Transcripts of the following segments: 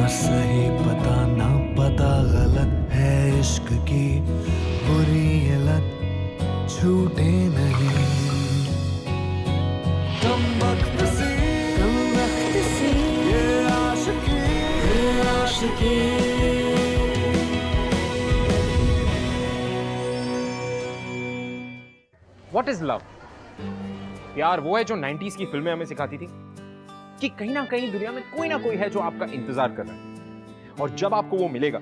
सही पता ना पता गलत है इश्क की बुरी ये लत छूटे नहीं। कम वक्त सी ये आशिकी What is love? प्यार वो है जो 90s की फिल्में हमें सिखाती थी कि कहीं ना कहीं दुनिया में कोई ना कोई है जो आपका इंतजार कर रहा है, और जब आपको वो मिलेगा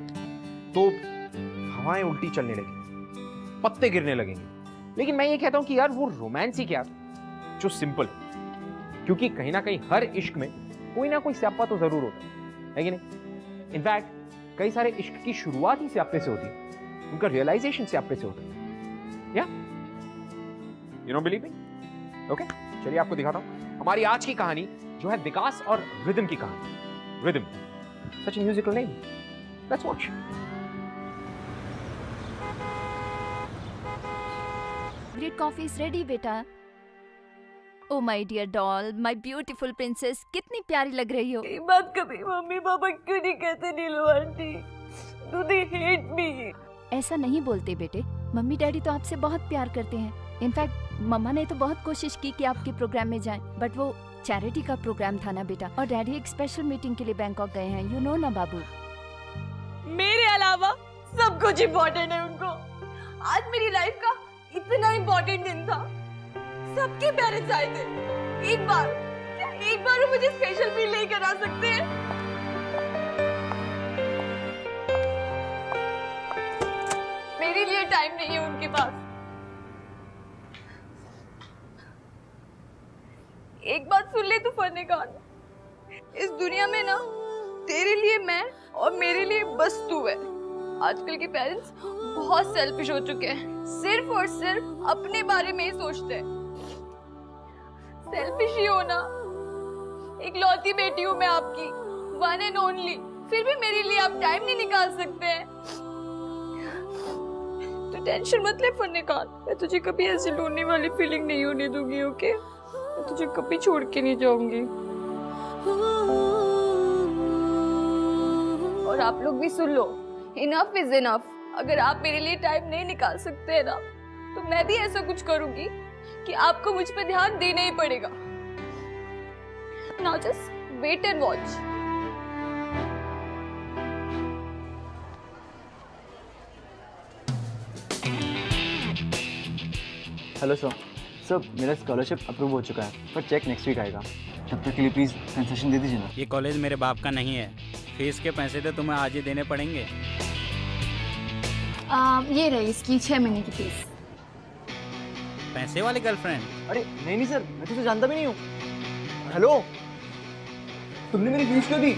तो हवाएं उल्टी चलने लगेंगी, पत्ते गिरने लगेंगे। लेकिन मैं ये कहता हूं कि यार वो रोमांस ही क्या जो सिंपल, क्योंकि कहीं ना कहीं हर इश्क में कोई ना कोई स्यापा तो जरूर होता है कि नहीं? इनफैक्ट कई सारे इश्क की शुरुआत ही स्यापे से होती है, उनका रियलाइजेशन स्यापे से होता है। या you don't believe me? Okay, चलिए आपको दिखाता हूं हमारी आज की कहानी जो है विकास और रिदम की कहानी। Rhythm, such a musical name. Let's watch. Great coffee is ready बेटा। Oh my dear doll, my beautiful princess, कितनी प्यारी लग रही हो। ये बात कभी मम्मी पापा क्यों नहीं कहते नीलू aunty? Do they hate me? ऐसा नहीं बोलते बेटे, मम्मी डैडी तो आपसे बहुत प्यार करते हैं। इनफैक्ट मम्मा ने तो बहुत कोशिश की कि आपके प्रोग्राम में जाएं, बट वो चैरिटी का प्रोग्राम था ना बेटा, और डैडी एक स्पेशल मीटिंग के लिए बैंकॉक गए हैं, यू नो ना बाबू। मेरे अलावा सब कुछ इम्पोर्टेंट है उनको। आज मेरी लाइफ का इतना इम्पोर्टेंट दिन था, सबके पेरेंट्स आए थे। एक बार वो मुझे स्पेशल फील नहीं करा सकते हैं? मेरे लिए टाइम नहीं है उनके पास। एक बात सुन ले तू फनेकान, इस दुनिया में ना तेरे लिए मैं और मेरे लिए बस तू है। आजकल के पेरेंट्स बहुत सेल्फिश हो चुके हैं, सिर्फ और सिर्फ अपने बारे में ही सोचते हैं। सेल्फिश ही हो ना। एक लौती बेटी हूँ मैं आपकी, वन एंड ओनली, फिर भी मेरे लिए आप टाइम नहीं निकाल सकते हैं। तो टेंशन मत ले फनेकान, मैं तुझे कभी ऐसी लोने वाली फीलिंग नहीं होने दूंगी, ओके? मैं तुझे कभी छोड़ के नहीं जाऊंगी। और आप लोग भी सुन लो, इनफ इज इनफ। अगर आप मेरे लिए टाइम नहीं निकाल सकते हैं ना, तो मैं भी ऐसा कुछ करूंगी कि आपको मुझ पर ध्यान देना ही पड़ेगा। Now just wait and watch. Hello sir, मेरा स्कॉलरशिप अप्रूव हो चुका है, पर चेक नेक्स्ट वीक आएगा। तब तक के लिए प्लीज़ कंसेशन दे दीजिए ना। ये कॉलेज मेरे बाप का नहीं है, फीस के पैसे तो तुम्हें आज ही देने पड़ेंगे। ये रही इसकी 6 महीने की फीस। पैसे वाली गर्लफ्रेंड? अरे नहीं सर, मैं तुझे जानता भी नहीं हूँ। हेलो, तुमने मेरी फीस क्यों दी?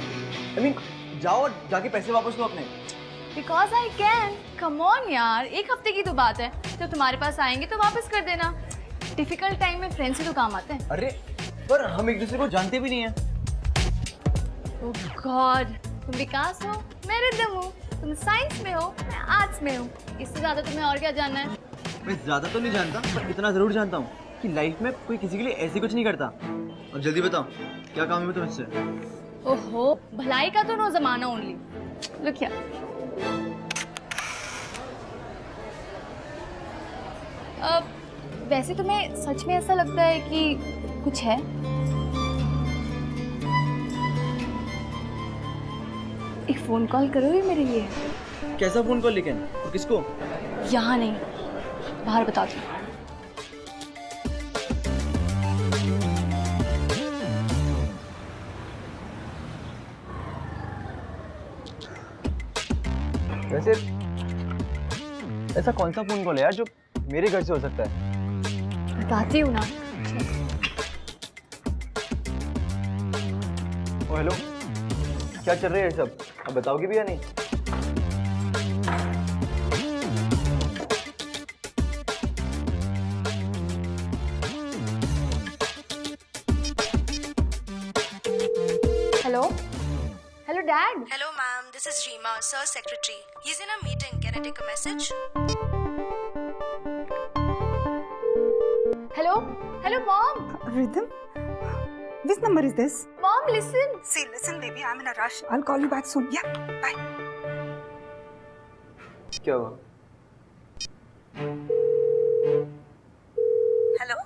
I mean, जाओ और जाके पैसे वापस लो अपने। Because I can. Come on यार, एक हफ्ते की तो बात है, जब तुम्हारे पास आएंगे तो वापस कर देना। डिफिकल्ट टाइम में फ्रेंड्स ही तो काम आते हैं। अरे पर हम एक दूसरे को जानते भी नहीं हैं। Oh God, तुम विकास हो, मैं रिदम हूँ। तुम साइंस में हो, मैं आर्ट्स में हूँ। इससे ज्यादा तुम्हें और क्या जानना है? मैं ज्यादा तो नहीं जानता, पर इतना जरूर जानता हूँ कि लाइफ में कोई किसी के लिए ऐसे कुछ नहीं करता। अब जल्दी बताओ, क्या काम है तुमसे? ओहो, भलाई का तो नो जमाना ओनली। Look here. वैसे तुम्हें सच में ऐसा लगता है कि कुछ है? एक फोन कॉल करोगे मेरे लिए? कैसा फोन कॉल लेकिन? और किसको? यहाँ नहीं, बाहर बता दो। वैसे ऐसा कौन सा फोन कॉल है यार जो मेरे घर से हो सकता है? बताती हूँ ना। ओ हेलो, क्या चल रहा है ये सब? अब बताओगे भी या नहीं? Hello hello dad. Hello ma'am, this is Reema, sir's secretary. He's in a meeting. Can I take a message? Hello hello mom. Rhythm? Which number is this? Mom Mom, listen. See, listen, baby, I'm in a rush. I'll call you back soon. Yeah, bye. क्या हुआ? Hello?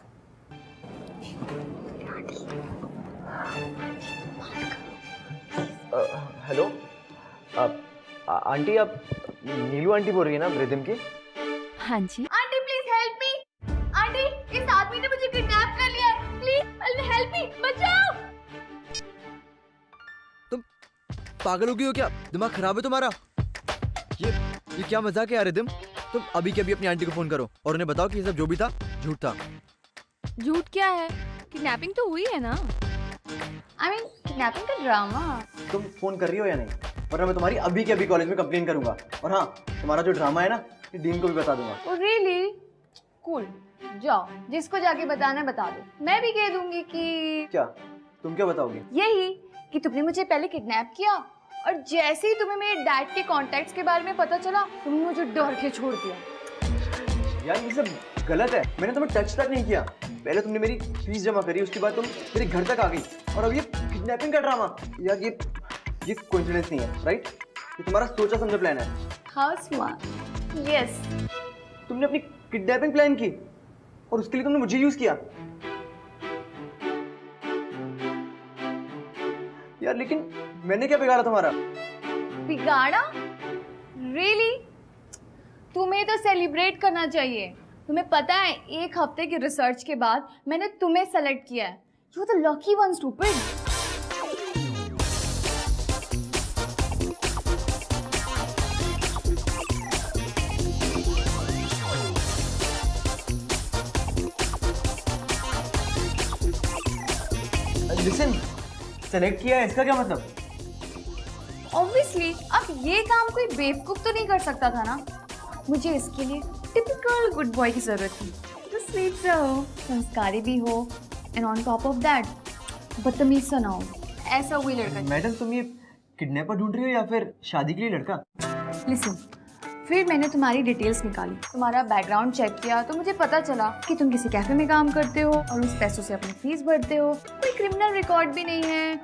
Hello, aunty, आप नीलू aunty बोल रही है ना Rhythm की? हाँ जी। Aunty please help me. Aunty, इस आदमी ने मुझे किडनैप कर लिया है। प्लीज हेल्प मी, बचाओ। तुम पागल हो गई हो क्या? दिमाग खराब है तुम्हारा? ये क्या मजाक है यार रिदम? तुम अभी के अभी अपनी आंटी को फोन करो और उन्हें बताओ कि ये सब जो भी था झूठ था। झूठ क्या है? किडनैपिंग तो हुई है ना। I mean, किडनैपिंग का ड्रामा। तुम फोन कर रही हो या नहीं? वरना मैं तुम्हारी अभी के अभी कॉलेज में कंप्लेन करूंगा। और हाँ, तुम्हारा जो ड्रामा है ना, ये डीन को भी बता दूंगा। Oh really? Cool. जाओ, जिसको जाके बताना है बता दो। मैं भी कह दूंगी कि क्या? तुम क्या बताओगी? यही कि तुमने मुझे पहले किडनैप किया और जैसे ही तुम्हें मेरे डैड के कॉन्टैक्ट्स के बारे में पता चला, तुमने मुझे डर के छोड़ दिया। यार ये सब गलत है। मैंने तुम्हें टच तक नहीं किया। पहले तुमने मेरी फीस जमा करी, उसके बाद तुम मेरे घर तक आ गई और अब ये किडनैपिंग का ड्रामा। यार ये कोइंसिडेंस नहीं है, राइट? ये तुम्हारा सोचा समझा प्लान है। How smart. यस। तुमने अपनी किडनैपिंग प्लान की और उसके लिए तुमने मुझे यूज किया। यार लेकिन मैंने क्या बिगाड़ा तुम्हारा? बिगाड़ा? रियली? तुम्हें तो सेलिब्रेट करना चाहिए। तुम्हें पता है, 1 हफ्ते की रिसर्च के बाद मैंने तुम्हें सेलेक्ट किया है। You the lucky one, stupid. Listen, select किया है इसका क्या मतलब? ऑब्वियसली अब ये काम कोई बेवकूफ तो नहीं कर सकता था ना। मुझे इसके लिए टिपिकल गुड बॉय की जरूरत थी, जो स्वीट सा हो, संस्कारी भी हो, and on top of that बदतमीज सा ना हो। ऐसा कोई लड़का। मैडम, तुम ये किडनैपर ढूंढ रही हो या फिर शादी के लिए लड़का? लिसन, फिर मैंने तुम्हारी डिटेल्स निकाली, तुम्हारा बैकग्राउंड चेक किया, तो मुझे पता चला कि तुम किसी कैफे में काम करते हो और उस पैसों से अपनी फीस भरते हो। कोई क्रिमिनल रिकॉर्ड भी नहीं है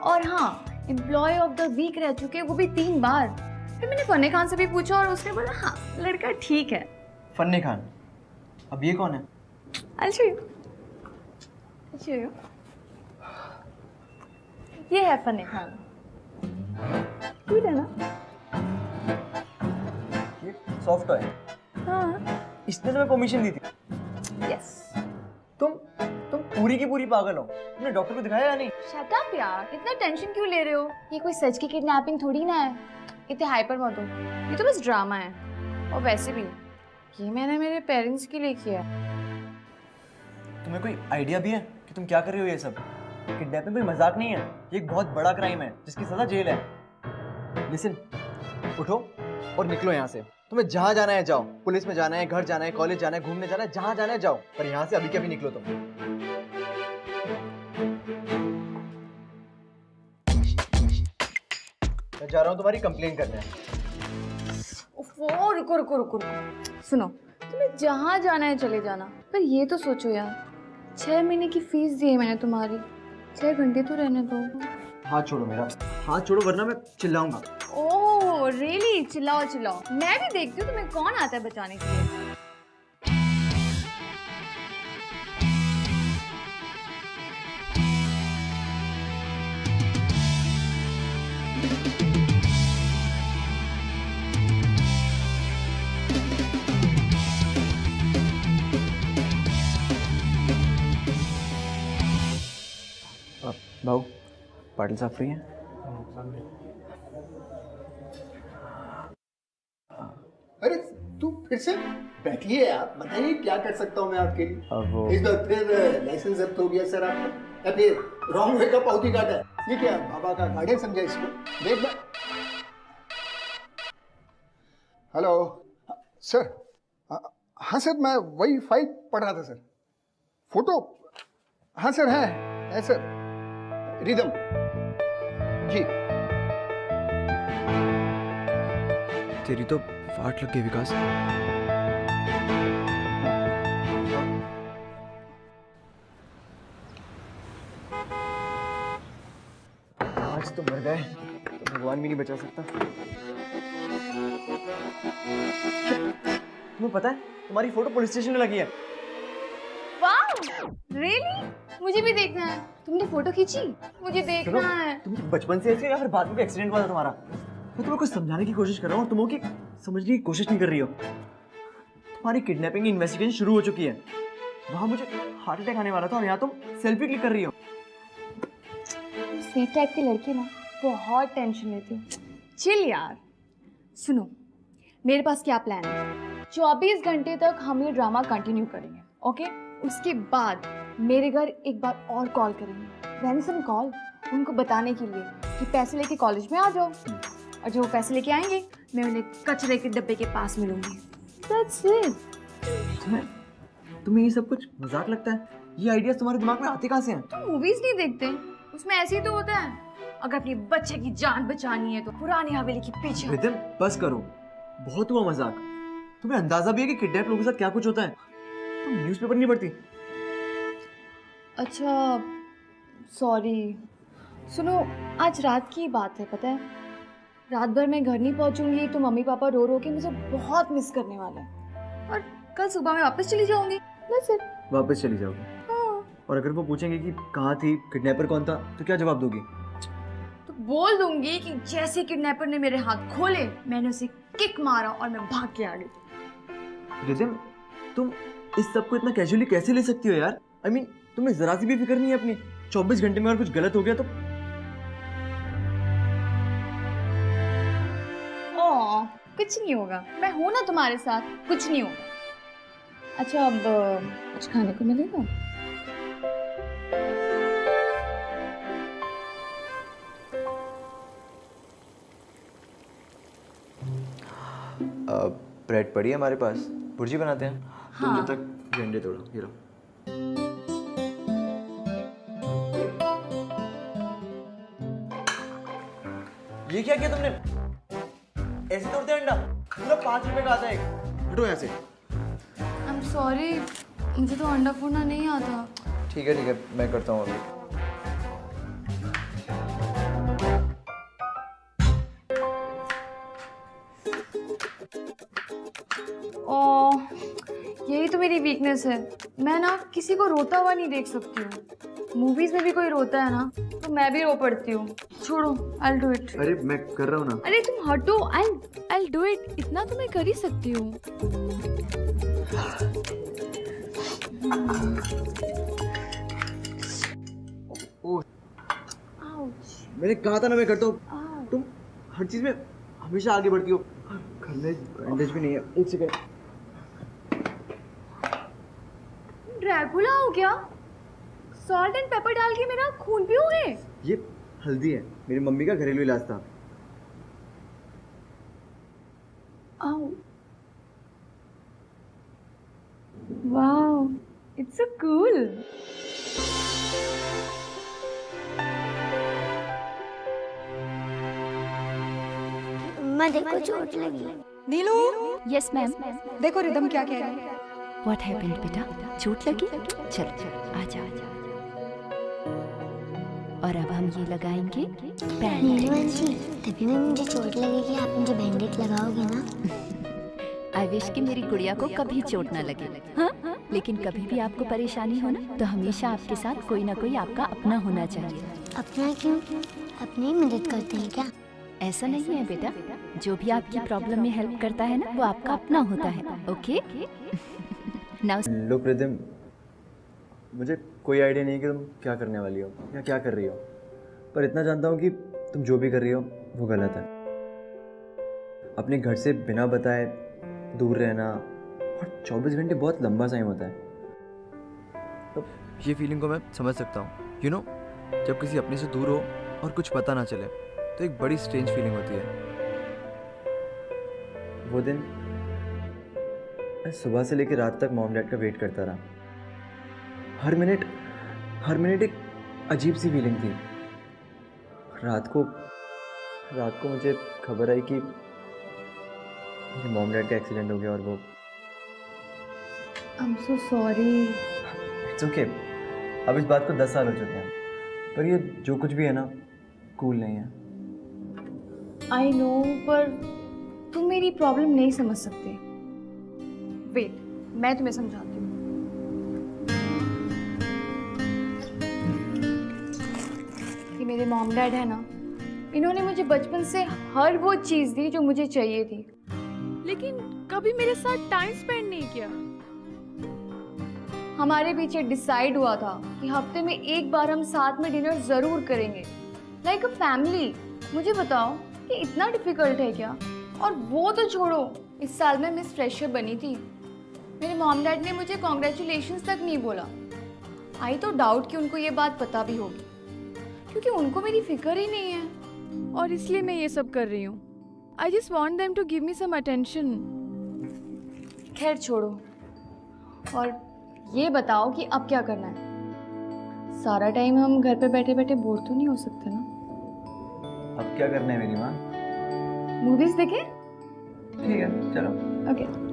और हाँ, एम्प्लॉय ऑफ द वीक रह चुके, वो भी 3 बार। फिर मैंने फन्ने खान से भी पूछा और उसने बोला हाँ, लड़का ठीक है। फन्ने खान? अब ये कौन है? I'll show you. I'll show you. ये है फन्ने खान। क्यूट है ना? ये सॉफ्ट है। हाँ। इसने तुम्हें परमिशन दी थी? यस। तुम पूरी की पूरी पागल हो। तुमने डॉक्टर को दिखाया या नहीं? शट अप यार, इतना टेंशन क्यों ले रहे हो? ये कोई सच की किडनैपिंग थोड़ी ना है। इतने हाइपर मत हो, ये तो बस ड्रामा है। और वैसे भी ये मैंने मेरे पेरेंट्स के लिए किया। तुम्हें कोई आइडिया भी है कि तुम क्या कर रही हो? ये सब किडनैपिंग कोई मजाक नहीं है, ये एक बहुत बड़ा क्राइम है जिसकी सजा जेल है। लिसन, उठो और निकलो यहाँ से। तुम्हें जहाँ जाना है जाओ, पुलिस में जाना है, घर जाना है, कॉलेज जाना है, घूमने जाना है, जहाँ जाना है जाओ, पर यहाँ से अभी कभी निकलो तुम। मैं जा रहा हूँ तुम्हारी कंप्लेन करने। ओफो, रुको रुको रुको रुको। सुनो, तुम्हें जहाँ जाना है चले जाना, पर ये तो सोचो यार, 6 महीने की फीस दी है मैंने तुम्हारी, 6 घंटे तो रहने दो। हाथ छोड़ो मेरा, हाथ छोड़ो वरना मैं चिल्लाऊंगा। Oh really? चिल्लाओ चिल्लाओ, मैं भी देखती हूँ तुम्हें कौन आता है बचाने के लिए। भाऊ, पाटिल साहब फ्री हैं? अरे तू फिर से बैठिए, आप बताइए क्या कर सकता हूँ मैं आपके लिए? इस बार फिर लाइसेंस जब्त हो गया सर आपका, या फिर रॉन्ग वे का पावती काटा है? ये क्या बाबा का गार्डन समझा इसको? देख बा... हेलो सर। हाँ सर, मैं वही फाइल पढ़ रहा था सर। फोटो? हाँ सर, है सर। रिदम जी। तेरी तो फाट लग गई विकास। आज तो मर गए तो भगवान भी नहीं बचा सकता। तुम्हें पता है तुम्हारी फोटो पुलिस स्टेशन में लगी है। Wow, really? मुझे भी देखना है। तुमने फोटो खींची? मुझे देखना है। तुम बचपन से ऐसे या फिर बाद में एक्सीडेंट हुआ था तुम्हारा? मैं तुम्हें कुछ समझाने की कोशिश कर रहा हूँ और तुम हो कि समझने की कोशिश नहीं कर रही हो। तुम्हारी किडनैपिंग की इन्वेस्टिगेशन शुरू हो चुकी है। वहाँ मुझे हार्ट अटैक आने वाला था और यहाँ तुम सेल्फी क्लिक कर रही हो। स्वीट टाइप के लड़के ना बहुत टेंशन लेते हो। चिल यार। सुनो, मेरे पास क्या प्लान है। 24 घंटे तक हम ये ड्रामा कंटिन्यू करेंगे, ओके? उसके बाद मेरे घर एक बार और कॉल करेंगे, रैंसम कॉल, उनको बताने के लिए कि पैसे लेके कॉलेज में आ जाओ। और जो पैसे लेके आएंगे मैं उन्हें कचरे के डब्बे के पास मिलूंगी। That's it. तुम्हें ये सब कुछ मजाक लगता है? ये आइडियाज तुम्हारे दिमाग में आते कहाँ से हैं? तुम मूवीज नहीं देखते? उसमें ऐसे ही तो होता है। अगर अपने बच्चे की जान बचानी है तो पुरानी हवेली के पीछे। रिदम, बस करो, बहुत हुआ मजाक। तुम्हें अंदाजा भी है कि किडनैप लोगों के साथ क्या कुछ होता है? तुम न्यूज़पेपर नहीं पढ़ती? अच्छा, सॉरी। सुनो, आज रात की बात है, पता है? रात भर मैं घर नहीं पहुंचूंगी तो मम्मी पापा रो रो के मुझे बहुत मिस करने वाले हैं। और कल सुबह मैं वापस चली जाऊंगी। That's it. वापस चली जाओगी? हाँ। और अगर वो पूछेंगे कि कहाँ थी, किडनैपर कौन था, तो क्या जवाब दोगी? तो बोल दूंगी कि जैसे किडनैपर ने मेरे हाथ खोले मैंने उसे किक मारा और मैं भाग के आ गई। रिदम, तुम इस सब को इतना कैजुअली कैसे ले सकती हो यार? I mean, तुम्हें जरा सी भी फिक्र नहीं है अपनी? 24 घंटे में अगर कुछ गलत हो गया तो? कुछ नहीं होगा, मैं हूं ना तुम्हारे साथ, कुछ नहीं होगा। अच्छा, अब कुछ खाने को मिलेगा? ब्रेड पड़ी है हमारे पास, भुर्जी बनाते हैं। हाँ। तुम जब तक झंडे तोड़ो, ये लो। ये क्या किया तुमने? ऐसे तोड़ते हैं अंडा? पूरा 5 रुपए का आता है एक। हटो यहाँ से। I'm sorry, मुझे तो अंडा फोड़ना नहीं आता। ठीक है, मैं करता हूँ अभी। यही तो मेरी वीकनेस है। मैं ना किसी को रोता हुआ नहीं देख सकती हूँ। मूवीज में भी कोई रोता है ना तो मैं भी रो पड़ती हूँ। छोड़ो, I'll do it। अरे मैं कर रहा हूँ ना। अरे तुम हटो, I'll do it। इतना तो मैं कर ही सकती हूँ। मैंने कहा था ना मैं करता हूँ। तुम हर चीज में हमेशा आगे बढ़ती हो। घर में बैंडेज भी नहीं है। एक सेकंड। ड्रैकुला हो क्या? सॉल्ट एंड पेपर डाल के मेरा खून पियोगे? ये हल्दी है, मेरी मम्मी का घरेलू इलाज था। आओ। Wow, it's so cool. मम्मा देखो चोट लगी। नीलू। Yes ma'am. देखो रिदम क्या कह रही है। व्हाट हैपेंड बेटा? चोट लगी? चल आजा। और अब हम ये लगाएंगे बैंडेज। तभी मैं मुझे चोट लगेगी, आप मुझे बैंडेज लगाओगे ना? आई विश कि मेरी गुड़िया को कभी चोट ना लगे। हाँ? लेकिन कभी भी आपको परेशानी हो ना तो हमेशा आपके साथ कोई ना कोई आपका अपना होना चाहिए। अपना क्यों? अपनी मदद करते हैं क्या? ऐसा नहीं है बेटा, जो भी आपकी प्रॉब्लम में हेल्प करता है ना वो आपका अपना होता है। ओके? लुक रिदम, मुझे कोई आइडिया नहीं है कि तुम क्या करने वाली हो या क्या कर रही हो, पर इतना जानता हूँ कि तुम जो भी कर रही हो वो गलत है। अपने घर से बिना बताए दूर रहना, और 24 घंटे बहुत लंबा टाइम होता है। तो ये फीलिंग को मैं समझ सकता हूँ। यू नो, जब किसी अपने से दूर हो और कुछ पता ना चले तो एक बड़ी स्ट्रेंज फीलिंग होती है। वो दिन मैं सुबह से लेकर रात तक मॉम डैड का वेट करता रहा। हर मिनट एक अजीब सी फीलिंग थी। रात को मुझे खबर आई कि मेरे मॉम डैड का एक्सीडेंट हो गया और वो। I'm so sorry। It's okay. अब इस बात को 10 साल हो चुके हैं, पर ये जो कुछ भी है ना कूल नहीं है। आई नो, पर तुम मेरी प्रॉब्लम नहीं समझ सकते। वेट, मैं तुम्हें समझाती हूँ। ये मेरे मॉम डैड है ना, इन्होंने मुझे बचपन से हर वो चीज़ दी जो मुझे चाहिए थी, लेकिन कभी मेरे साथ टाइम स्पेंड नहीं किया। हमारे पीछे डिसाइड हुआ था कि हफ्ते में एक बार हम साथ में डिनर जरूर करेंगे, लाइक अ फैमिली। मुझे बताओ कि इतना डिफिकल्ट है क्या? और वो तो छोड़ो, इस साल में मिस फ्रेशर बनी थी। मेरे मॉम डैड ने मुझे कॉन्ग्रेचुलेशंस तक नहीं बोला। आई तो डाउट कि उनको ये बात पता भी होगी, क्योंकि उनको मेरी फिक्र ही नहीं है, और इसलिए मैं ये सब कर रही हूँ। I just want them to give me some attention. खैर छोड़ो, और ये बताओ कि अब क्या करना है? सारा टाइम हम घर पे बैठे बैठे बोर तो नहीं हो सकते ना? अब क्या करना है मेरी माँ? मूवीज देखें? ठीक है, चलो। ओके।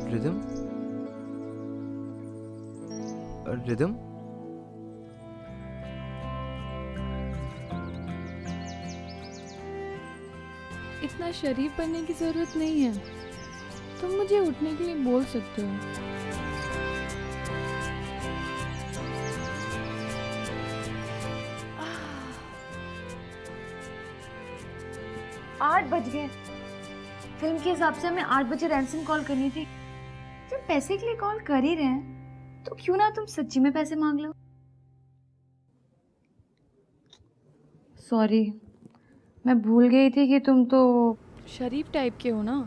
रिदम, रिदम, इतना शरीफ बनने की जरूरत नहीं है, तुम मुझे उठने के लिए बोल सकते हो। 8 बज गए। फिल्म के हिसाब से हमें 8 बजे रैंसम कॉल करनी थी। जब पैसे के लिए कॉल कर ही रहे हैं तो क्यों ना तुम सच्ची में पैसे मांग लो। सॉरी, मैं भूल गई थी कि तुम तो शरीफ टाइप के हो ना।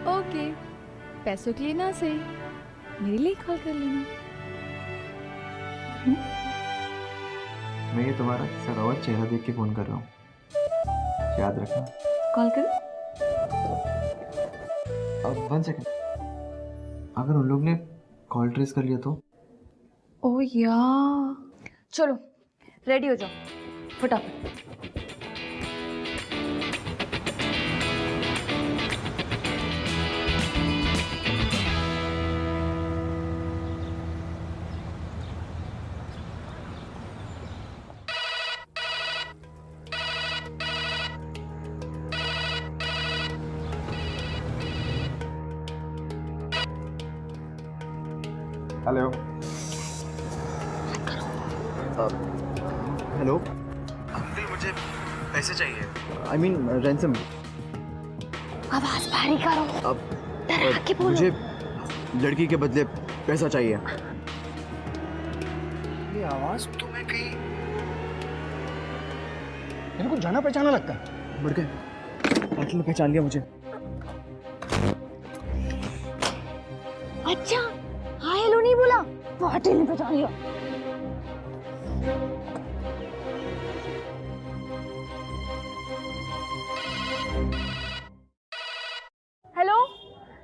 ओके, पैसों के लिए ना सही, मेरे लिए कॉल कर लेना। मैं ये तुम्हारा सरावत चेहरा देख के फोन कर रहा हूँ, याद रखना। कॉल करो। अब 1 सेकंड, अगर उन लोग ने कॉल ट्रेस कर लिया तो? ओह यार, चलो रेडी हो जाओ फटाफट। हेलो हेलो अंकल, मुझे पैसे चाहिए। I mean ransom. आवाज भारी करो। अब डरा के बोलो। मुझे लड़की के बदले पैसा चाहिए। ये आवाज तुम्हें कहीं मेरे को जाना पहचाना लगता है। बढ़ गए, पाटिल ने पहचान लिया मुझे। अच्छा, हाँ हेलो नहीं बोला, पाटिल ने पहचान लिया। Hello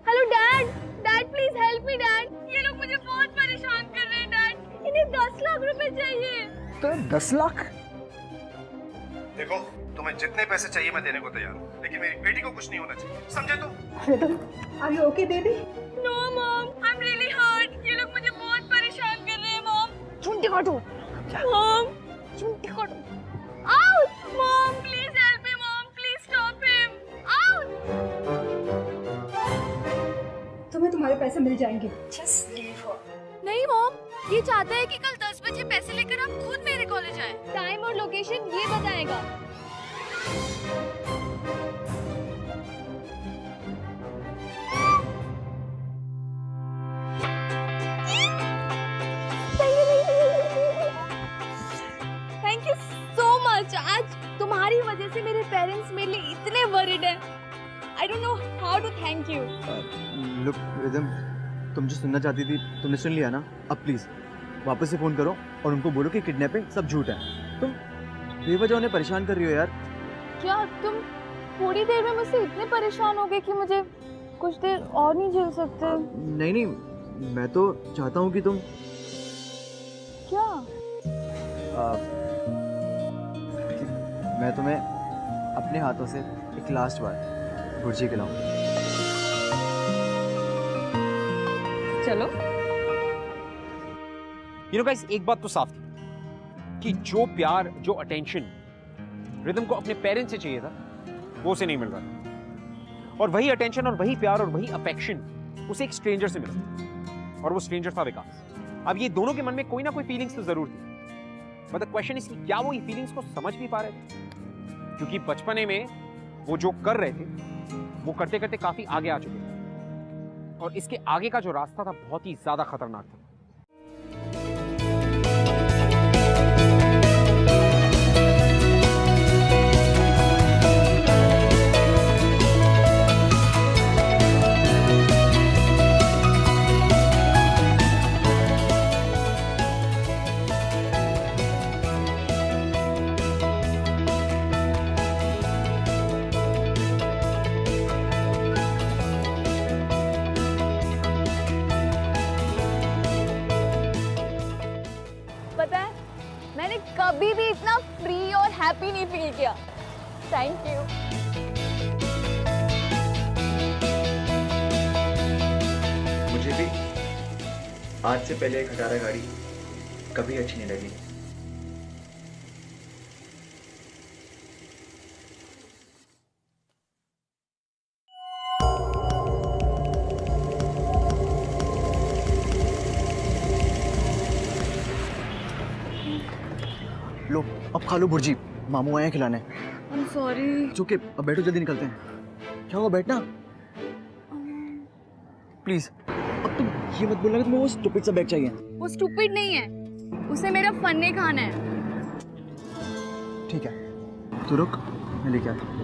hello dad, dad please help me dad, ये लोग मुझे बहुत परेशान कर रहे हैं डैड, इन्हें 10 लाख रुपए चाहिए। तो 10 लाख? देखो, तुम्हें जितने पैसे चाहिए मैं देने को तैयार हूँ, लेकिन मेरी बेटी को कुछ नहीं होना चाहिए, समझे तुम? Rhythm, are you okay baby? No mom, I am really hurt, ये लोग मुझे बहुत परेशान कर रहे हैं मॉम। चुंटी काटो। मॉम, चुंटी काटो। Out mom, please help me mom, please stop him. Out. तुम्हें तुम्हारे पैसे मिल जाएंगे। Just leave her. नहीं मॉम, ये चाहता है कि कल 10 बजे पैसे लेकर आप खुद मेरे कॉलेज आए। टाइम और लोकेशन ये बताएगा। Thank you so much. आज तुम्हारी वजह से मेरे पेरेंट्स मेरे लिए इतने वरीड हैं। I don't know how to thank you. Look Rhythm, तुम जो सुनना चाहती थी तुमने सुन लिया ना। अब प्लीज वापस से फोन करो और उनको बोलो कि किडनैपिंग सब झूठ है। तुम बेवजह उन्हें परेशान कर रही हो यार। क्या तुम थोड़ी देर में मुझसे इतने परेशान हो गए कि मुझे कुछ देर और नहीं झेल सकते? नहीं नहीं, मैं तो चाहता हूँ कि तुम क्या? मैं तुम्हें अपने हाथों से एक लास्ट बार भुर्जी खिलाऊं। चलो। गाइस, एक बात तो साफ थी कि जो प्यार, जो अटेंशन रिदम को अपने पेरेंट्स से चाहिए था, वो उसे नहीं मिल रहा। और वही अटेंशन और वही प्यार और वही अफेक्शन उसे एक स्ट्रेंजर से मिला, और वो स्ट्रेंजर था विकास। अब ये दोनों के मन में कोई ना कोई फीलिंग्स तो जरूर थी, बट द क्वेश्चन इज क्या वो ये फीलिंग्स को समझ भी पा रहे थे? क्योंकि बचपने में वो जो कर रहे थे वो करते करते काफी आगे आ चुके थे, और इसके आगे का जो रास्ता था बहुत ही ज्यादा खतरनाक था। कभी भी इतना फ्री और हैप्पी नहीं फील किया। Thank you. मुझे भी आज से पहले एक खटारा गाड़ी कभी अच्छी नहीं लगी। लो अब खा लो भुर्जी, मामू आए हैं खिलाने। I'm sorry। चुके, अब बैठो, जल्दी निकलते हैं। क्या हुआ, बैठना प्लीज। अब तुम ये मत बोलना कि तुम्हें वो स्टूपिड सा बैग चाहिए। वो स्टूपिड नहीं है, उसे मेरा फन्ने खाना है। ठीक है, तू रुक, मैं लेके आता हूँ।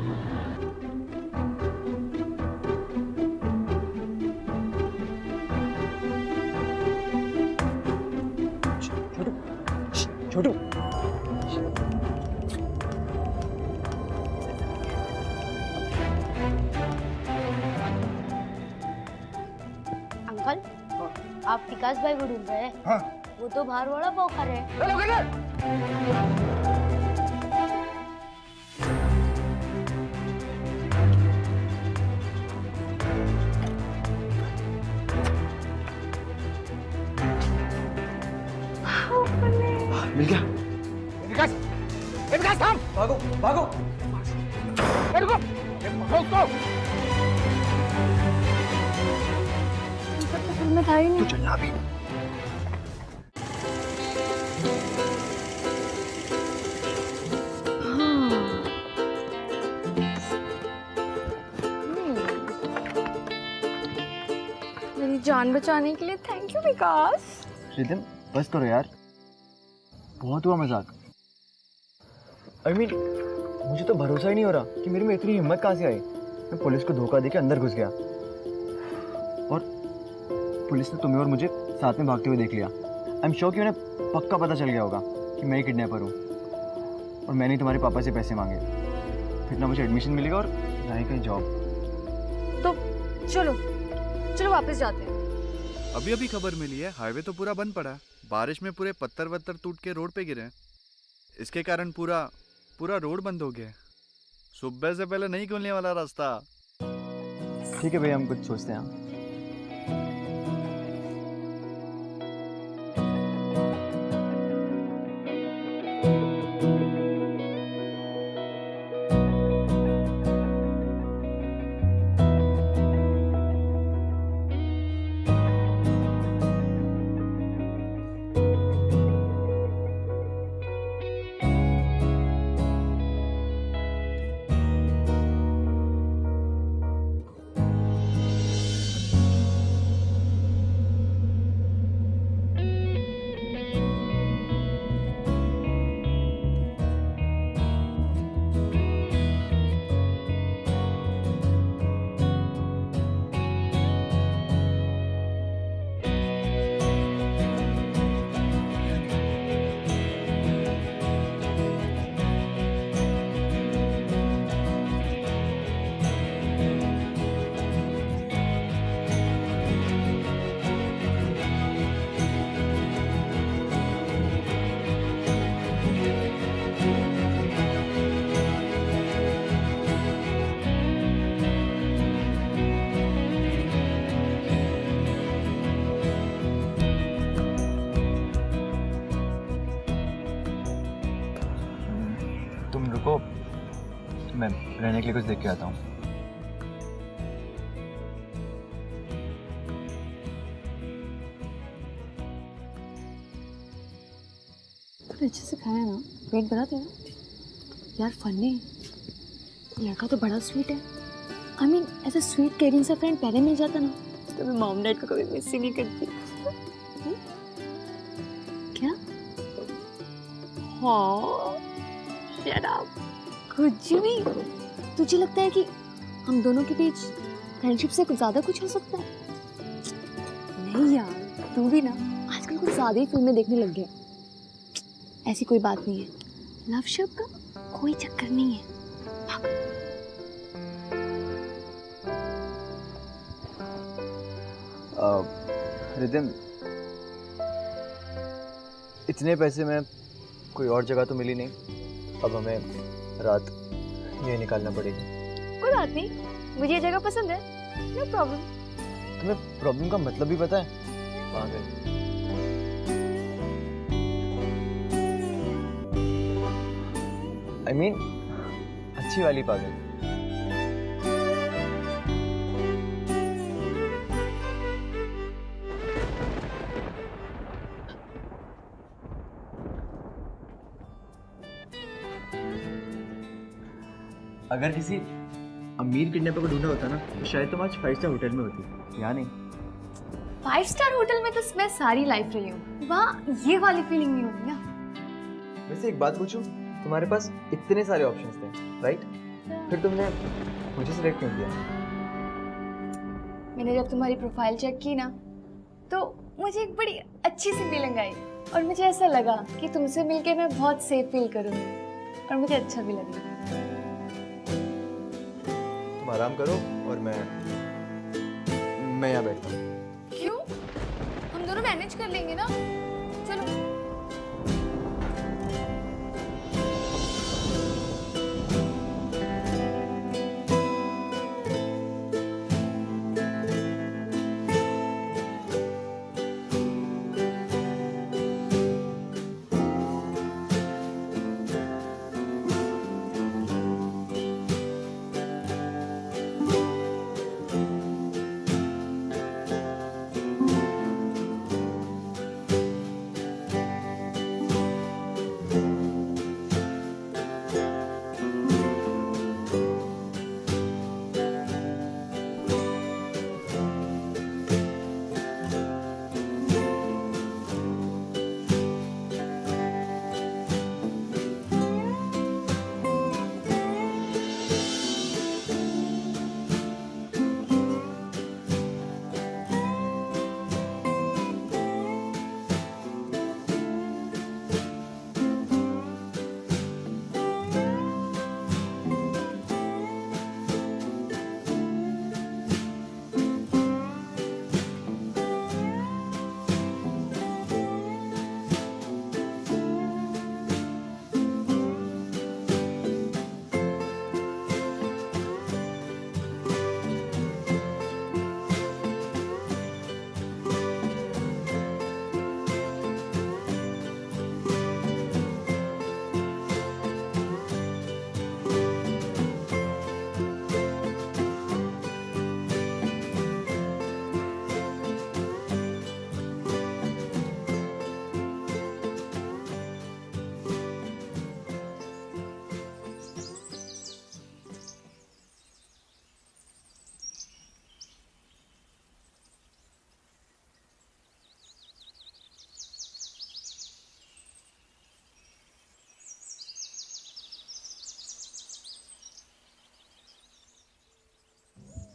छोटू, अंकल, आप विकास भाई को ढूंढ रहे हैं? हाँ। वो तो बाहर वाला पाव खा रहे हैं। मिल गया। विकास, विकास थाम! भागो, भागो! रुको, उसको! में था ही नहीं। तू चलना अभी। मेरी जान बचाने के लिए थैंक यू विकास। रिदम, बस करो यार, बहुत हुआ मजाक। I mean, मुझे तो भरोसा ही नहीं हो रहा कि मेरे में इतनी हिम्मत कहाँ से आई। मैं पुलिस को धोखा देके अंदर घुस गया और पुलिस ने तुम्हें और मुझे साथ में भागते हुए देख लिया। आई एम श्योर कि उन्हें पक्का पता चल गया होगा कि मैं ही किडनैपर हूँ और मैंने ही तुम्हारे पापा से पैसे मांगे। फिर ना मुझे एडमिशन मिलेगा और ना ही कहीं जॉब। तो चलो चलो वापस जाते हैं। अभी अभी खबर मिली है, हाईवे तो पूरा बंद पड़ा है। बारिश में पूरे पत्थर वत्थर टूट के रोड पे गिरे हैं। इसके कारण पूरा रोड बंद हो गया। सुबह से पहले नहीं खुलने वाला रास्ता। ठीक है भैया, हम कुछ सोचते हैं। रहने के लिए कुछ देख के आता हूँ। अच्छे से खाया ना, पेट भरा तेरा? यार फनी, लड़का तो बड़ा स्वीट है। आई मीन ऐसा स्वीट केयरिंग सा फ्रेंड पहले मिल जाता ना तो मैं मॉम डैड को कभी मिस ही नहीं करती। क्या? हाँ, शट अप। कुछ भी? तुझे लगता है कि हम दोनों के बीच फ्रेंडशिप से कुछ ज्यादा कुछ हो सकता है? नहीं यार, तू भी ना आजकल कुछ ज्यादा ही फिल्में देखने लग गया। ऐसी कोई बात नहीं है, लव शब्द का कोई चक्कर नहीं है। रिदम, इतने पैसे में कोई और जगह तो मिली नहीं, अब हमें रात ये निकालना पड़ेगी। कोई बात नहीं, मुझे ये जगह पसंद है, नो प्रॉब्लम। तुम्हें प्रॉब्लम का मतलब भी पता है? पागल। I mean, अच्छी वाली पागल। अगर किसी अमीर किडनैपर को ढूंढा होता ना तो शायद तुम आज 5 स्टार होटल में होती, या नहीं? 5 स्टार होटल में तो मैं सारी लाइफ रही हूँ, वहाँ ये वाली फीलिंग नहीं होगी ना। वैसे एक बात पूछूं, तुम्हारे पास इतने सारे ऑप्शंस थे, राइट? फिर तुमने मुझे सिलेक्ट क्यों किया? मैंने जब तुम्हारी प्रोफाइल चेक की ना तो मुझे एक बड़ी अच्छी सी फीलिंग आई और मुझे ऐसा लगा कि तुमसे मिलके मैं बहुत सेफ फील करूँगी और मुझे अच्छा भी लगेगा। तुम आराम करो और मैं यहाँ बैठता हूँ। क्यों? हम दोनों मैनेज कर लेंगे ना, चलो।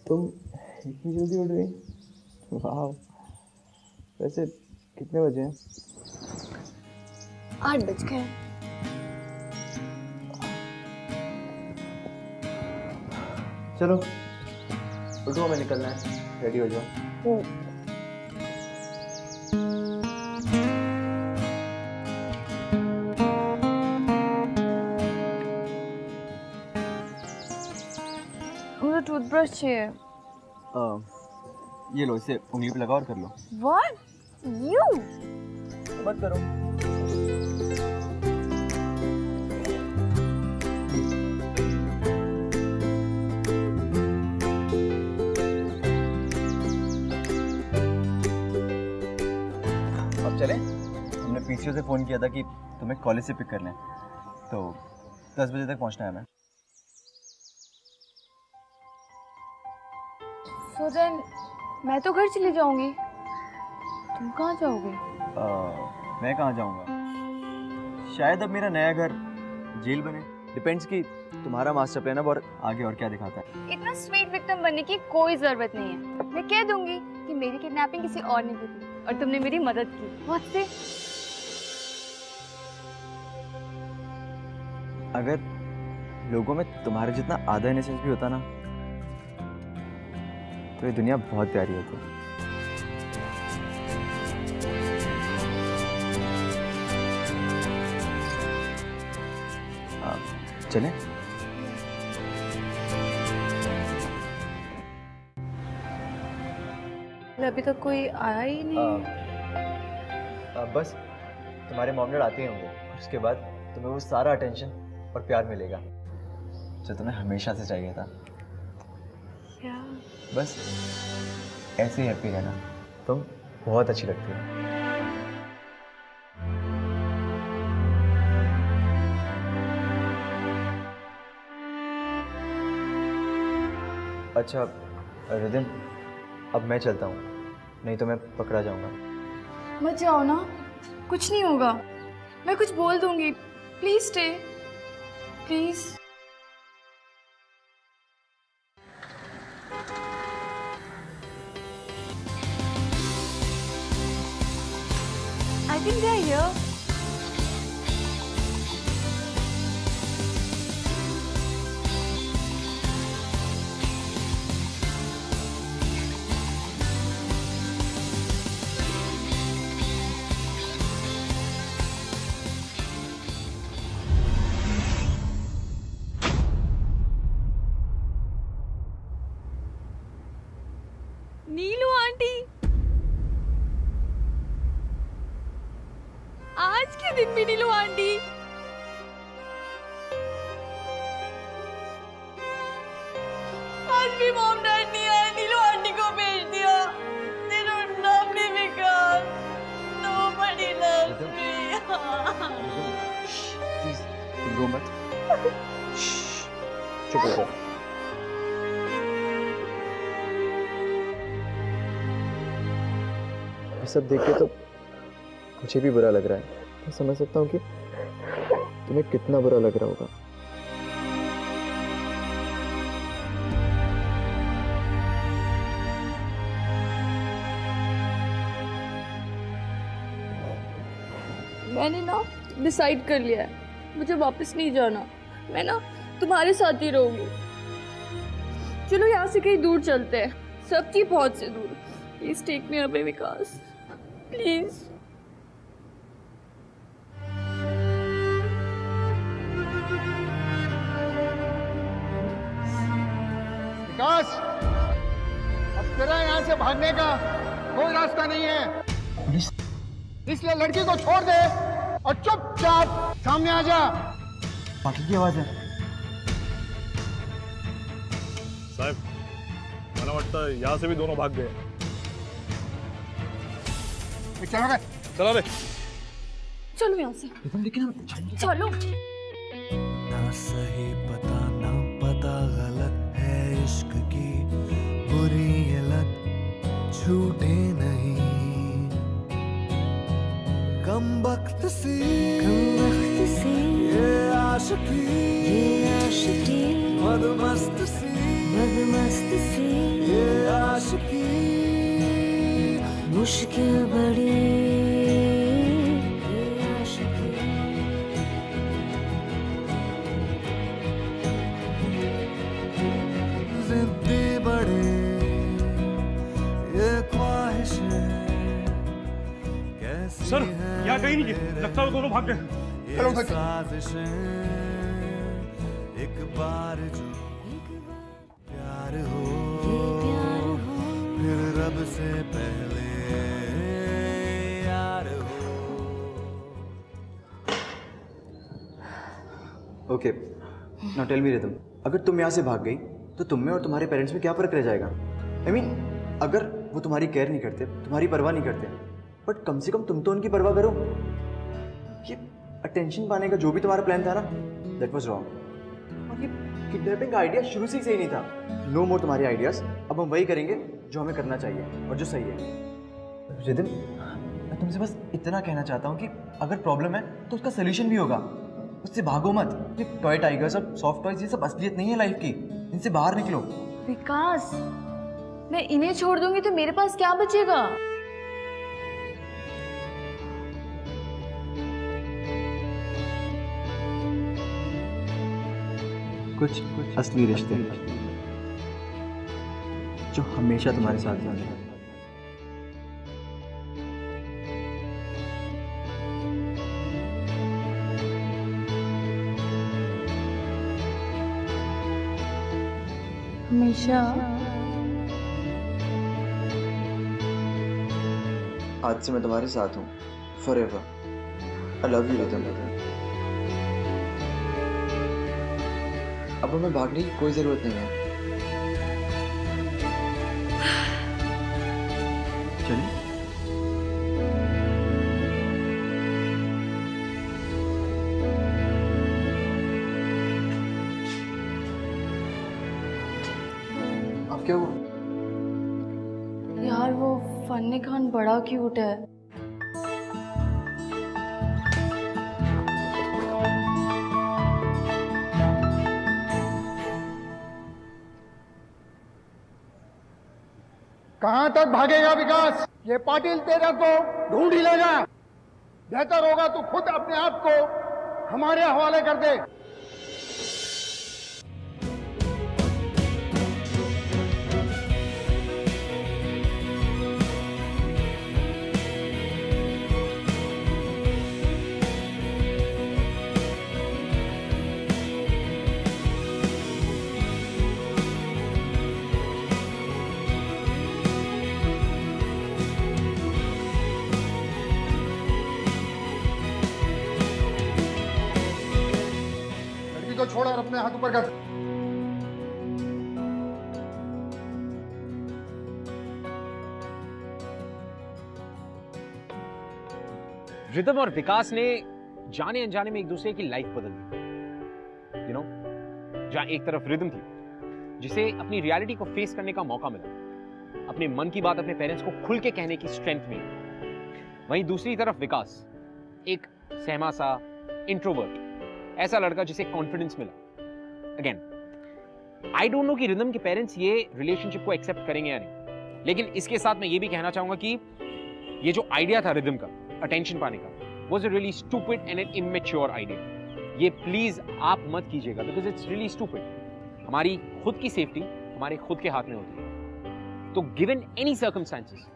तुम इतनी जल्दी उठ गई? वाह। वैसे कितने बजे हैं? 8 बज गए। चलो उठो, हमें निकलना है, रेडी हो जाओ। मुझे टूथब्रश चाहिए। ये लो, इसे उंगली पे लगाओ और कर लो। What? You? मत करो। चले? हमने पीसीओ से फ़ोन किया था कि तुम्हें कॉलेज से पिक कर लें, तो 10 बजे तक पहुंचना है हमें। So then, मैं तो घर चली जाऊंगी, तुम कहाँ जाओगे? मैं कहाँ जाऊँगा? शायद अब मेरा नया घर जेल बने। डिपेंड्स कि तुम्हारा मास्टर प्लान अब और आगे और क्या दिखाता है। इतना स्वीट विक्टिम बनने की कोई जरूरत नहीं है। मैं कह दूंगी कि मेरी किडनैपिंग किसी और ने की थी और तुमने मेरी मदद की। बहुत से अगर लोगों में तुम्हारे जितना आधा इनोसेंस भी होता ना, तो ये दुनिया बहुत प्यारी होती। चलें? अभी तक कोई आया ही नहीं। बस तुम्हारे मॉम डैड आते ही होंगे, उसके बाद तुम्हें वो सारा अटेंशन और प्यार मिलेगा जो तुम्हें हमेशा से चाहिए था। क्या? बस ऐसे ही हैप्पी रहना, तुम बहुत अच्छी लगती हो। अच्छा रिदिम, अब मैं चलता हूँ, नहीं तो मैं पकड़ा जाऊँगा। मत जाओ ना, कुछ नहीं होगा, मैं कुछ बोल दूंगी। Please stay, please. I think they're here. Neelu aunty, आज के दिन भी नीलू आंटी। आज भी मॉम डैड नहीं आए, नीलू आंटी को भेज दिया। They don't love me because nobody loves me. Please तुम रो मत, चुप रहो। ये सब देख के तो मुझे भी बुरा लग रहा है। मैं समझ सकता हूँ कि तुम्हें कितना बुरा लग रहा होगा। मैंने ना डिसाइड कर लिया है, मुझे वापस नहीं जाना। मैं ना तुम्हारे साथ ही रहूंगी। चलो यहाँ से कहीं दूर चलते हैं, सबकी बहुत से दूर। Please take me away Vikas, please. Vikas, अब तेरा यहाँ से भागने का कोई रास्ता नहीं है, इसलिए लड़की को छोड़ दे और चुपचाप सामने आ जा। बाकी की आवाज है। साहब, मला वाटतं यहाँ से भी दोनों भाग गए। चलो रे, चलो यहाँ से, चलो। ना सही पता ना पता गलत है इश्क की बुरी ये लत छूटे नहीं। कम वक्त सी ये आशिकी मदमस्त सी ये आशिकी मुश्किल बड़ी जिद्दी बड़े ये ख्वाहिशें कैसी सर, यहाँ कहीं नहीं है, लगता है दोनों भाग गए। चलो साजिशें एक बार जो प्यार हो फिर रब से पहले यार हो। Okay, now tell me Rhythm, अगर तुम यहाँ से भाग गई तो तुम में और तुम्हारे पेरेंट्स में क्या फर्क रह जाएगा? I mean, अगर वो तुम्हारी केयर नहीं करते, तुम्हारी परवाह नहीं करते, बट कम से कम तुम तो उनकी परवाह करो। ये अटेंशन पाने का जो भी तुम्हारा प्लान था ना, दैट वाज रॉन्ग। और ये किडनैपिंग का आइडिया शुरू से ही सही नहीं था। नो मोर तुम्हारी आइडियाज, अब हम वही करेंगे जो हमें करना चाहिए और जो सही है। रिदम, मैं तुमसे बस इतना कहना चाहता हूँ कि अगर प्रॉब्लम है तो उसका सोल्यूशन भी होगा, उससे भागो मत। ये टॉय टाइगर्स और सॉफ्ट टॉयज ये सब असलियत नहीं है लाइफ की, इनसे बाहर निकलो। विकास, मैं इन्हें छोड़ दूंगी तो मेरे पास क्या बचेगा? कुछ असली रिश्ते जो हमेशा तुम्हारे साथ रहेंगे। हमेशा। आज से मैं तुम्हारे साथ हूँ, forever. I love you rhythm. अब हमें भागने की कोई जरूरत नहीं है। चलिए। अब क्या हुआ? यार वो फन्नी खान बड़ा क्यूट है। कहां तक भागेगा विकास? ये पाटिल तेरा को ढूंढ ही लेगा। बेहतर होगा तू खुद अपने आप को हमारे हवाले कर दे। छोड़ और अपने हाथ ऊपर कर। रिदम और विकास ने जाने अनजाने में एक दूसरे की लाइफ बदल दी। यू नो, जहां एक तरफ रिदम थी जिसे अपनी रियलिटी को फेस करने का मौका मिला, अपने मन की बात अपने पेरेंट्स को खुल के कहने की स्ट्रेंथ मिली, वहीं दूसरी तरफ विकास एक सहमा सा इंट्रोवर्ट ऐसा लड़का जिसे कॉन्फिडेंस मिला। अगेन, आई डोंट नो कि रिदम के पेरेंट्स ये रिलेशनशिप को एक्सेप्ट करेंगे या नहीं, लेकिन इसके साथ मैं ये भी कहना चाहूंगा कि ये जो आइडिया था रिदम का अटेंशन पाने का, was a really stupid and an immature idea. ये प्लीज आप मत कीजिएगा, बिकॉज इट्स रियली स्टूपिड। हमारी खुद की सेफ्टी हमारे खुद के हाथ में होती है, तो गिवन एनी सर्कमस्टेंसेस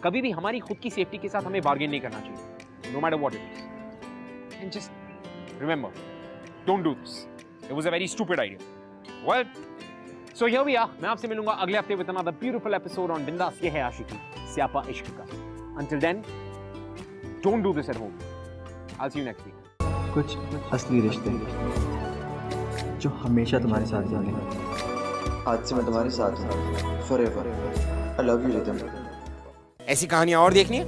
कभी भी हमारी खुद की सेफ्टी के साथ हमें बार्गेन नहीं करना चाहिए, no matter what it is. And just remember, don't do this. It was a very stupid idea. Well, so here we are. मैं आपसे मिलूंगा अगले हफ्ते with another beautiful episode on बिंदास ये है आशिकी, स्यापा इश्क का। Until then, don't do this at home. I'll see you next week. कुछ असली रिश्ते जो हमेशा तुम्हारे साथ रहेंगे। आज से मैं तुम्हारे साथ हूँ, forever. I love you, rhythm. ऐसी कहानियां और देखनी है?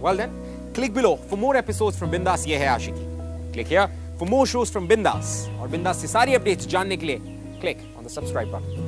Well then, click below for more episodes from बिंदास ये है आशिकी. Click here for more shows from Bindas और बिंदास से सारी अपडेट्स जानने के लिए click on the subscribe button.